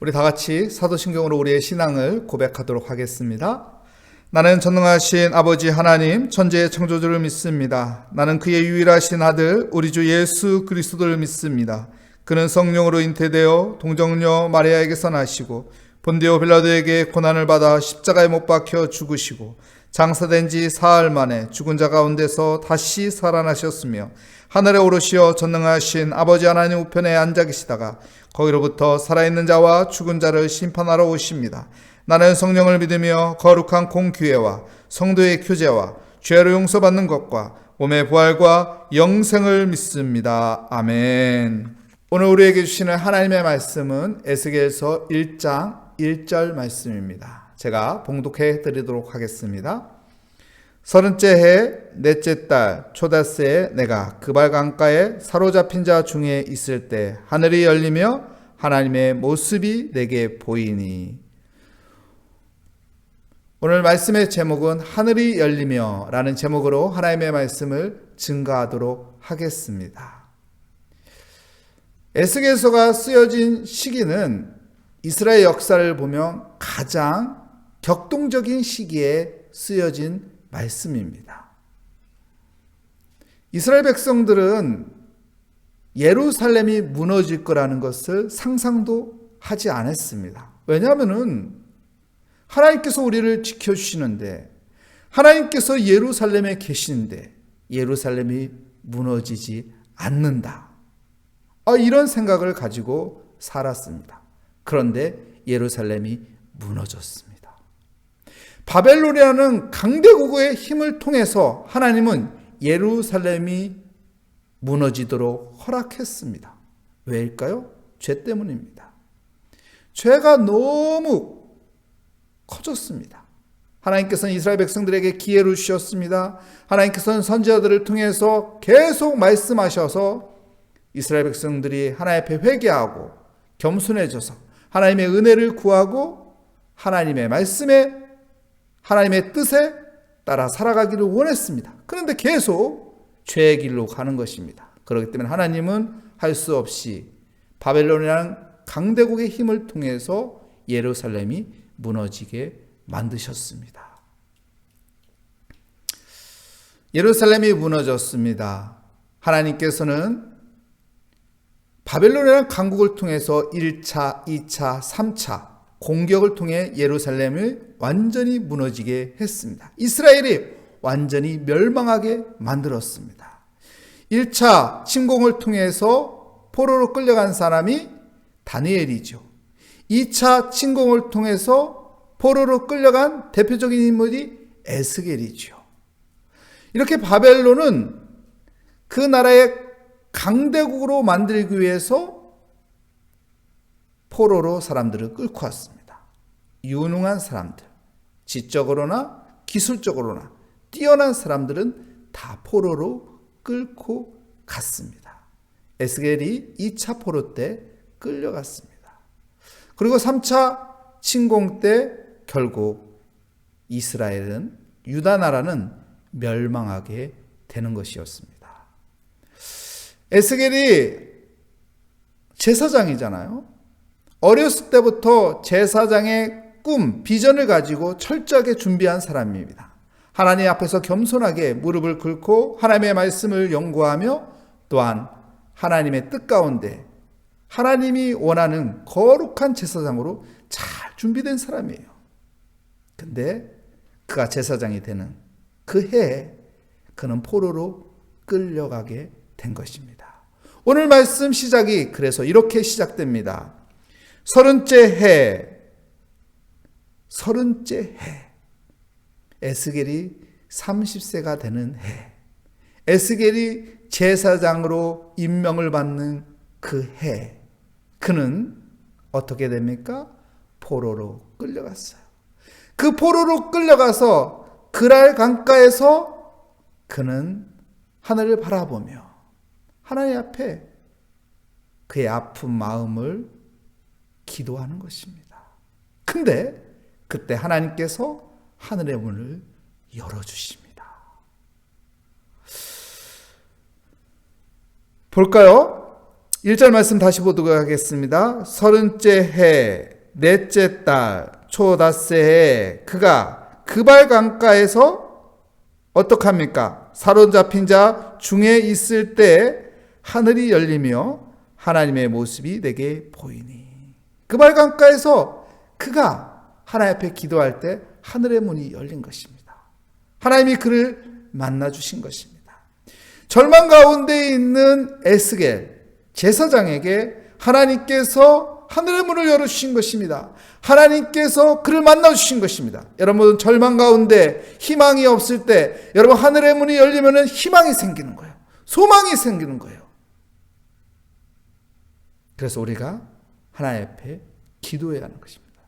우리 다 같이 사도신경으로 우리의 신앙을 고백하도록 하겠습니다. 나는 전능하신 아버지 하나님 천지의 창조주를 믿습니다. 나는 그의 유일하신 아들 우리 주 예수 그리스도를 믿습니다. 그는 성령으로 잉태되어 동정녀 마리아에게서 나시고 본디오 빌라도에게 고난을 받아 십자가에 못 박혀 죽으시고 장사된 지 사흘 만에 죽은 자 가운데서 다시 살아나셨으며 하늘에 오르시어 전능하신 아버지 하나님 우편에 앉아 계시다가 거기로부터 살아있는 자와 죽은 자를 심판하러 오십니다. 나는 성령을 믿으며 거룩한 공교회와 성도의 교제와 죄로 용서받는 것과 몸의 부활과 영생을 믿습니다. 아멘. 오늘 우리에게 주시는 하나님의 말씀은 에스겔서 1장 1절 말씀입니다. 제가 봉독해 드리도록 하겠습니다. 30째 해 넷째 달 초닷새에 내가 그발 강가에 사로잡힌 자 중에 있을 때 하늘이 열리며 하나님의 모습이 내게 보이니. 오늘 말씀의 제목은 하늘이 열리며 라는 제목으로 하나님의 말씀을 증거하도록 하겠습니다. 에스겔서가 쓰여진 시기는 이스라엘 역사를 보면 가장 격동적인 시기에 쓰여진 말씀입니다. 이스라엘 백성들은 예루살렘이 무너질 거라는 것을 상상도 하지 않았습니다. 왜냐하면 하나님께서 우리를 지켜주시는데, 하나님께서 예루살렘에 계시는데 예루살렘이 무너지지 않는다, 이런 생각을 가지고 살았습니다. 그런데 예루살렘이 무너졌습니다. 바벨론이라는 강대국의 힘을 통해서 하나님은 예루살렘이 무너지도록 허락했습니다. 왜일까요? 죄 때문입니다. 죄가 너무 커졌습니다. 하나님께서는 이스라엘 백성들에게 기회를 주셨습니다. 하나님께서는 선지자들을 통해서 계속 말씀하셔서 이스라엘 백성들이 하나님 앞에 회개하고 겸손해져서 하나님의 은혜를 구하고 하나님의 말씀에, 하나님의 뜻에 따라 살아가기를 원했습니다. 그런데 계속 죄의 길로 가는 것입니다. 그렇기 때문에 하나님은 할 수 없이 바벨론이라는 강대국의 힘을 통해서 예루살렘이 무너지게 만드셨습니다. 예루살렘이 무너졌습니다. 하나님께서는 바벨론이라는 강국을 통해서 1차, 2차, 3차 공격을 통해 예루살렘을 완전히 무너지게 했습니다. 이스라엘이 완전히 멸망하게 만들었습니다. 1차 침공을 통해서 포로로 끌려간 사람이 다니엘이죠. 2차 침공을 통해서 포로로 끌려간 대표적인 인물이 에스겔이죠. 이렇게 바벨론은 그 나라의 강대국으로 만들기 위해서 포로로 사람들을 끌고 왔습니다. 유능한 사람들, 지적으로나 기술적으로나 뛰어난 사람들은 다 포로로 끌고 갔습니다. 에스겔이 2차 포로 때 끌려갔습니다. 그리고 3차 침공 때 결국 이스라엘은, 유다 나라는 멸망하게 되는 것이었습니다. 에스겔이 제사장이잖아요. 어렸을 때부터 제사장의 꿈, 비전을 가지고 철저하게 준비한 사람입니다. 하나님 앞에서 겸손하게 무릎을 꿇고 하나님의 말씀을 연구하며 또한 하나님의 뜻 가운데 하나님이 원하는 거룩한 제사장으로 잘 준비된 사람이에요. 근데 그가 제사장이 되는 그 해에 그는 포로로 끌려가게 된 것입니다. 오늘 말씀 시작이 그래서 이렇게 시작됩니다. 30째 해, 에스겔이 30세가 되는 해, 에스겔이 제사장으로 임명을 받는 그 해, 그는 어떻게 됩니까? 포로로 끌려갔어요. 그 포로로 끌려가서 그랄 강가에서 그는 하늘을 바라보며 하나님 앞에 그의 아픈 마음을 기도하는 것입니다. 근데 그때 하나님께서 하늘의 문을 열어주십니다. 볼까요? 1절 말씀 다시 보도록 하겠습니다. 30째 해 넷째 달 초닷새 해 그가 그발 강가에서 어떡합니까? 사로잡힌 자 중에 있을 때 하늘이 열리며 하나님의 모습이 내게 보이니. 그발 강가에서 그가 하나님 앞에 기도할 때 하늘의 문이 열린 것입니다. 하나님이 그를 만나 주신 것입니다. 절망 가운데 있는 에스겔 제사장에게 하나님께서 하늘의 문을 열어주신 것입니다. 하나님께서 그를 만나주신 것입니다. 여러분, 절망 가운데 희망이 없을 때 여러분, 하늘의 문이 열리면 희망이 생기는 거예요. 소망이 생기는 거예요. 그래서 우리가 하나님 앞에 기도해야 하는 것입니다.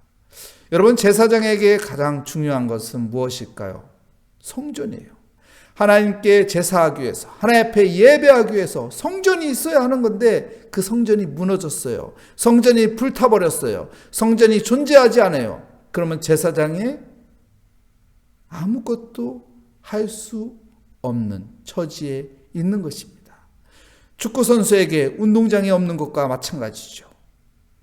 여러분, 제사장에게 가장 중요한 것은 무엇일까요? 성전이에요. 하나님께 제사하기 위해서, 하나님 앞에 예배하기 위해서 성전이 있어야 하는 건데 그 성전이 무너졌어요. 성전이 불타버렸어요. 성전이 존재하지 않아요. 그러면 제사장이 아무것도 할 수 없는 처지에 있는 것입니다. 축구 선수에게 운동장이 없는 것과 마찬가지죠.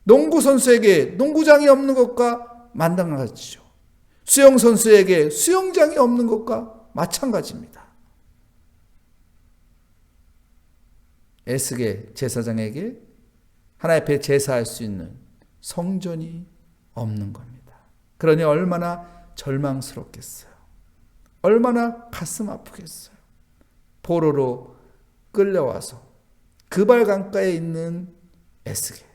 농구 선수에게 농구장이 없는 것과 마찬가지죠. 수영 선수에게 수영장이 없는 것과 마찬가지입니다. 에스겔 제사장에게 하나님 앞에 제사할 수 있는 성전이 없는 겁니다. 그러니 얼마나 절망스럽겠어요. 얼마나 가슴 아프겠어요. 포로로 끌려와서 그발 강가에 있는 에스겔.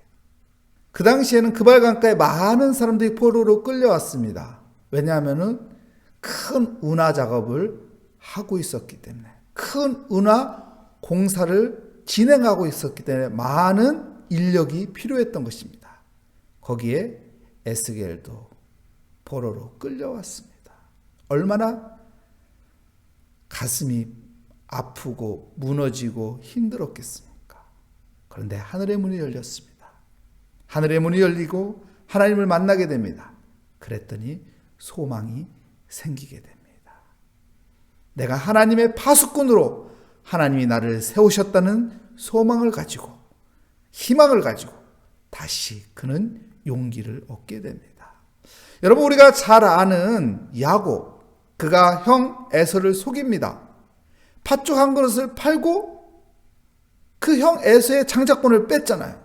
그 당시에는 그발 강가에 많은 사람들이 포로로 끌려왔습니다. 왜냐하면 큰 운하 작업을 하고 있었기 때문에, 큰 운하 공사를 진행하고 있었기 때문에 많은 인력이 필요했던 것입니다. 거기에 에스겔도 포로로 끌려왔습니다. 얼마나 가슴이 아프고 무너지고 힘들었겠습니까? 그런데 하늘의 문이 열렸습니다. 하늘의 문이 열리고 하나님을 만나게 됩니다. 그랬더니 소망이 생기게 됩니다. 내가 하나님의 파수꾼으로 하나님이 나를 세우셨다는 소망을 가지고, 희망을 가지고 다시 그는 용기를 얻게 됩니다. 여러분, 우리가 잘 아는 야곱, 그가 형 에서를 속입니다. 팥죽 한 그릇을 팔고 그 형 에서의 장자권을 뺐잖아요.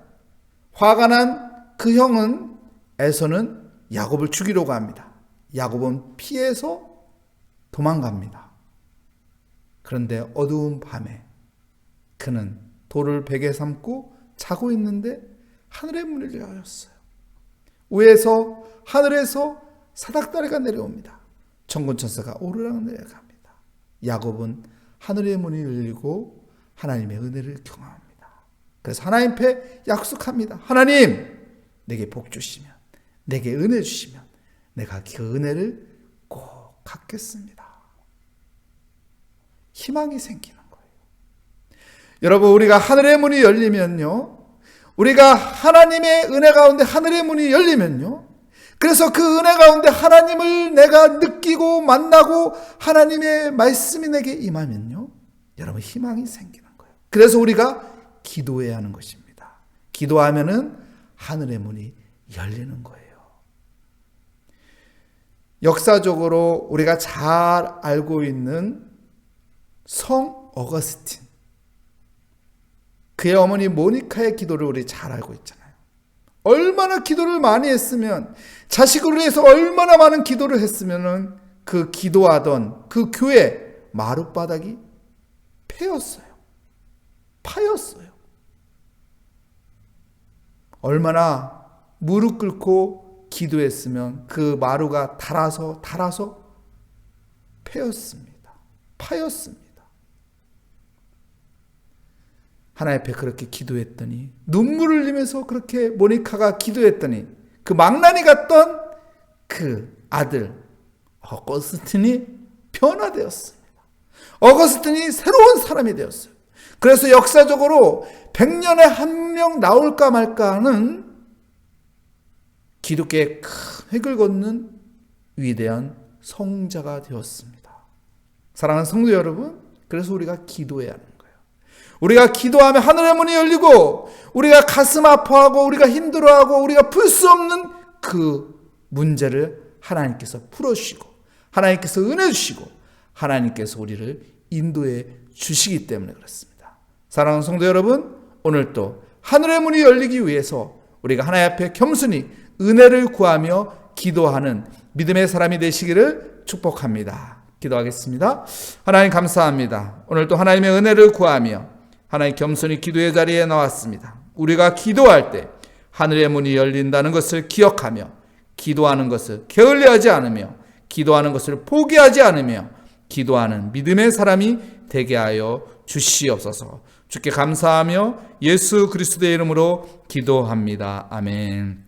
화가 난 그 형은 에서는 야곱을 죽이려고 합니다. 야곱은 피해서 도망갑니다. 그런데 어두운 밤에 그는 돌을 베개 삼고 자고 있는데 하늘의 문을 열었어요. 위에서 하늘에서 사닥다리가 내려옵니다. 천군천사가 오르락 내려갑니다. 야곱은 하늘의 문이 열리고 하나님의 은혜를 경험합니다. 그래서 하나님 앞에 약속합니다. 하나님, 내게 복 주시면, 내게 은혜 주시면 내가 그 은혜를 꼭 갚겠습니다. 희망이 생기는 거예요. 여러분, 우리가 하늘의 문이 열리면요, 우리가 하나님의 은혜 가운데 하늘의 문이 열리면요, 그래서 그 은혜 가운데 하나님을 내가 느끼고 만나고 하나님의 말씀이 내게 임하면요, 여러분, 희망이 생기는 거예요. 그래서 우리가 기도해야 하는 것입니다. 기도하면은 하늘의 문이 열리는 거예요. 역사적으로 우리가 잘 알고 있는 성 어거스틴, 그의 어머니 모니카의 기도를 우리 잘 알고 있잖아요. 얼마나 기도를 많이 했으면, 자식을 위해서 얼마나 많은 기도를 했으면 그 기도하던 그 교회 마룻바닥이 파였어요. 얼마나 무릎 꿇고 기도했으면 그 마루가 닳아서 파였습니다. 하나님 앞에 그렇게 기도했더니, 눈물을 흘리면서 그렇게 모니카가 기도했더니 그 망나니 같던 그 아들 어거스틴이 변화되었습니다. 어거스틴이 새로운 사람이 되었어요. 그래서 역사적으로 100년에 한 명 나올까 말까 하는 기독교의 큰 획을 걷는 위대한 성자가 되었습니다. 사랑하는 성도 여러분, 그래서 우리가 기도해야 하는 거예요. 우리가 기도하면 하늘의 문이 열리고 우리가 가슴 아파하고 우리가 힘들어하고 우리가 풀 수 없는 그 문제를 하나님께서 풀어주시고 하나님께서 은혜 주시고 하나님께서 우리를 인도해 주시기 때문에 그렇습니다. 사랑하는 성도 여러분, 오늘도 하늘의 문이 열리기 위해서 우리가 하나님 앞에 겸손히 은혜를 구하며 기도하는 믿음의 사람이 되시기를 축복합니다. 기도하겠습니다. 하나님 감사합니다. 오늘도 하나님의 은혜를 구하며 하나님 겸손히 기도의 자리에 나왔습니다. 우리가 기도할 때 하늘의 문이 열린다는 것을 기억하며 기도하는 것을 게을리하지 않으며 기도하는 것을 포기하지 않으며 기도하는 믿음의 사람이 되게 하여 주시옵소서. 주께 감사하며 예수 그리스도의 이름으로 기도합니다. 아멘.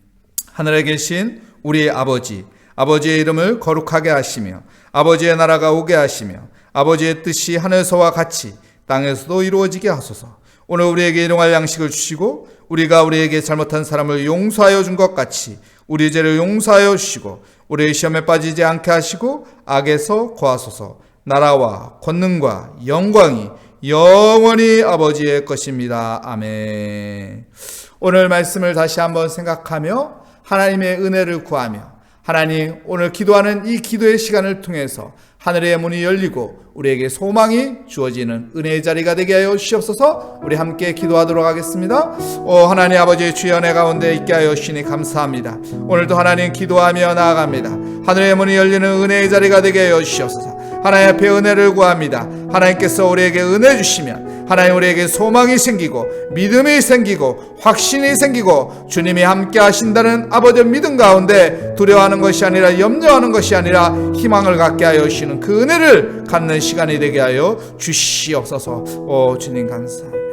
하늘에 계신 우리의 아버지의 이름을 거룩하게 하시며 아버지의 나라가 오게 하시며 아버지의 뜻이 하늘에서와 같이 땅에서도 이루어지게 하소서. 오늘 우리에게 일용할 양식을 주시고 우리가 우리에게 잘못한 사람을 용서하여 준 것 같이 우리 죄를 용서하여 주시고 우리의 시험에 빠지지 않게 하시고 악에서 구하소서. 나라와 권능과 영광이 영원히 아버지의 것입니다. 아멘. 오늘 말씀을 다시 한번 생각하며 하나님의 은혜를 구하며 하나님, 오늘 기도하는 이 기도의 시간을 통해서 하늘의 문이 열리고 우리에게 소망이 주어지는 은혜의 자리가 되게 하여 주시옵소서. 우리 함께 기도하도록 하겠습니다. 하나님 아버지의 주의 은혜 가운데 있게 하여 주시니 감사합니다. 오늘도 하나님 기도하며 나아갑니다. 하늘의 문이 열리는 은혜의 자리가 되게 하여 주시옵소서. 하나님 앞에 은혜를 구합니다. 하나님께서 우리에게 은혜 주시면 하나님 우리에게 소망이 생기고 믿음이 생기고 확신이 생기고 주님이 함께 하신다는 아버지의 믿음 가운데 두려워하는 것이 아니라 염려하는 것이 아니라 희망을 갖게 하여 주시는 그 은혜를 갖는 시간이 되게 하여 주시옵소서. 주님 감사합니다.